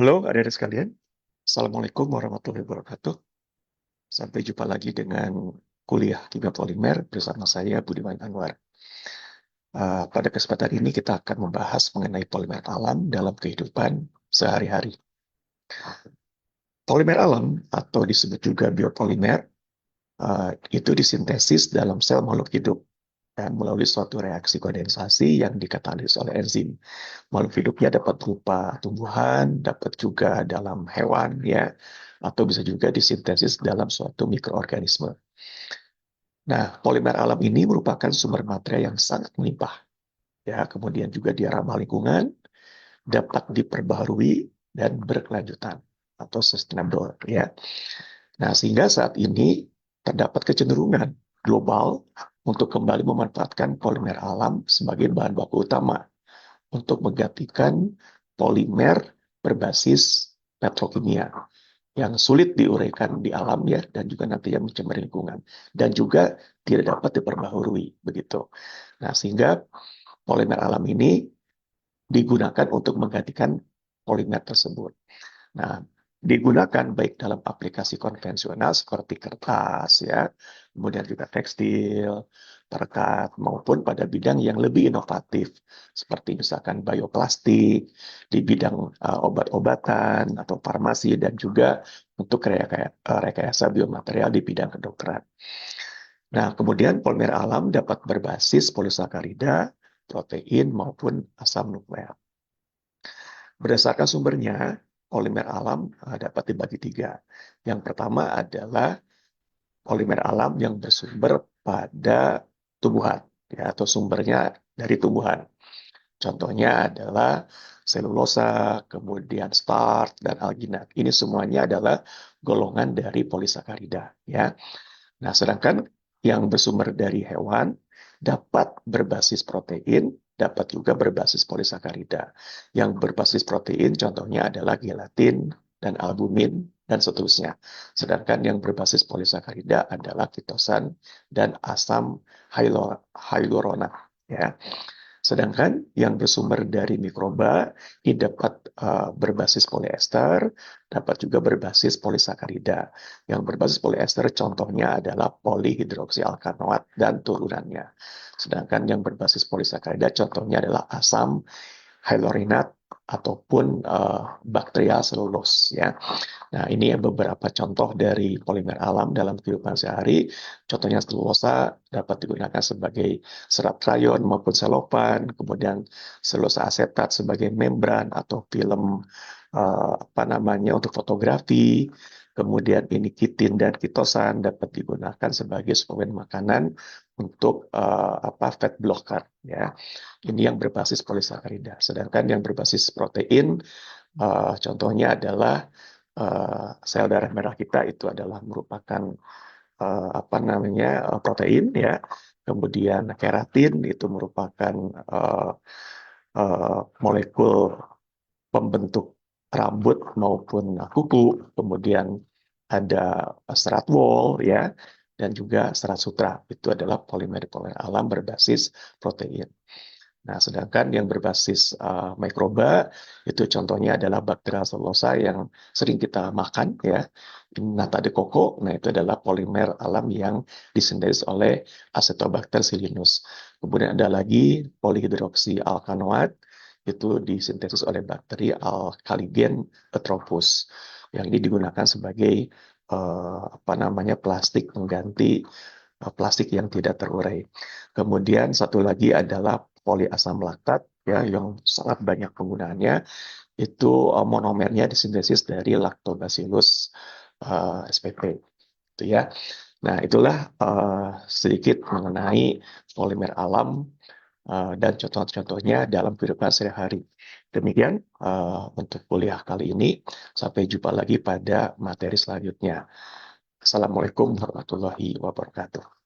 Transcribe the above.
Halo adik-adik sekalian, Assalamualaikum warahmatullahi wabarakatuh. Sampai jumpa lagi dengan kuliah Kimia Polimer bersama saya Budiman Anwar. Pada kesempatan ini kita akan membahas mengenai polimer alam dalam kehidupan sehari-hari. Polimer alam atau disebut juga biopolimer itu disintesis dalam sel makhluk hidup dan melalui suatu reaksi kondensasi yang dikatalis oleh enzim. Makhluk hidupnya dapat berupa tumbuhan, dapat juga dalam hewan, ya, atau bisa juga disintesis dalam suatu mikroorganisme. Nah, polimer alam ini merupakan sumber materai yang sangat melimpah, ya. Kemudian juga dia ramah lingkungan, dapat diperbaharui dan berkelanjutan atau sustainable, ya. Nah, sehingga saat ini terdapat kecenderungan global untuk kembali memanfaatkan polimer alam sebagai bahan baku utama untuk menggantikan polimer berbasis petrokimia yang sulit diuraikan di alam, ya, dan juga nanti yang mencemari lingkungan dan juga tidak dapat diperbaharui begitu. Nah, sehingga polimer alam ini digunakan untuk menggantikan polimer tersebut. Nah, digunakan baik dalam aplikasi konvensional seperti kertas, ya, kemudian juga tekstil, perekat, maupun pada bidang yang lebih inovatif seperti misalkan bioplastik di bidang obat-obatan atau farmasi dan juga untuk rekayasa biomaterial di bidang kedokteran. Nah, kemudian polimer alam dapat berbasis polisakarida, protein maupun asam nukleat. Berdasarkan sumbernya, polimer alam dapat dibagi tiga. Yang pertama adalah polimer alam yang bersumber pada tumbuhan, ya, atau sumbernya dari tumbuhan. Contohnya adalah selulosa, kemudian starch, dan alginat. Ini semuanya adalah golongan dari polisakarida, ya. Nah, sedangkan yang bersumber dari hewan dapat berbasis protein, dapat juga berbasis polisakarida. Yang berbasis protein contohnya adalah gelatin dan albumin dan seterusnya. Sedangkan yang berbasis polisakarida adalah kitosan dan asam hyaluronat, ya. Sedangkan yang bersumber dari mikroba ini dapat berbasis poliester, dapat juga berbasis polisakarida. Yang berbasis poliester contohnya adalah polihidroksialkanoat dan turunannya. Sedangkan yang berbasis polisakarida contohnya adalah asam hyaluronat ataupun bakterial selulose, ya. Nah, ini beberapa contoh dari polimer alam dalam kehidupan sehari. Contohnya selulosa dapat digunakan sebagai serat rayon maupun selofan, kemudian selulosa asetat sebagai membran atau film untuk fotografi. Kemudian ini kitin dan kitosan dapat digunakan sebagai suplemen makanan untuk fat blocker, ya. Ini yang berbasis polisakarida. Sedangkan yang berbasis protein contohnya adalah sel darah merah kita itu adalah merupakan protein, ya. Kemudian keratin itu merupakan molekul pembentuk rambut maupun kuku. Kemudian ada serat wol, ya, dan juga serat sutra. Itu adalah polimer-polimer alam berbasis protein. Nah, sedangkan yang berbasis mikroba itu contohnya adalah Bacteria celulosa yang sering kita makan, ya. Nata de coco, nah itu adalah polimer alam yang disintesis oleh Acetobacter sillinus. Kemudian ada lagi polihidroksialkanoat, itu disintesis oleh bakteri Alcaligen atropus. Yang ini digunakan sebagai plastik pengganti plastik yang tidak terurai. Kemudian satu lagi adalah poliasam laktat, ya, yang sangat banyak penggunaannya. Itu monomernya disintesis dari Lactobacillus spp, itu, ya. Nah, itulah sedikit mengenai polimer alam dan contoh-contohnya dalam kehidupan sehari-hari. Demikian untuk kuliah kali ini. Sampai jumpa lagi pada materi selanjutnya. Assalamualaikum warahmatullahi wabarakatuh.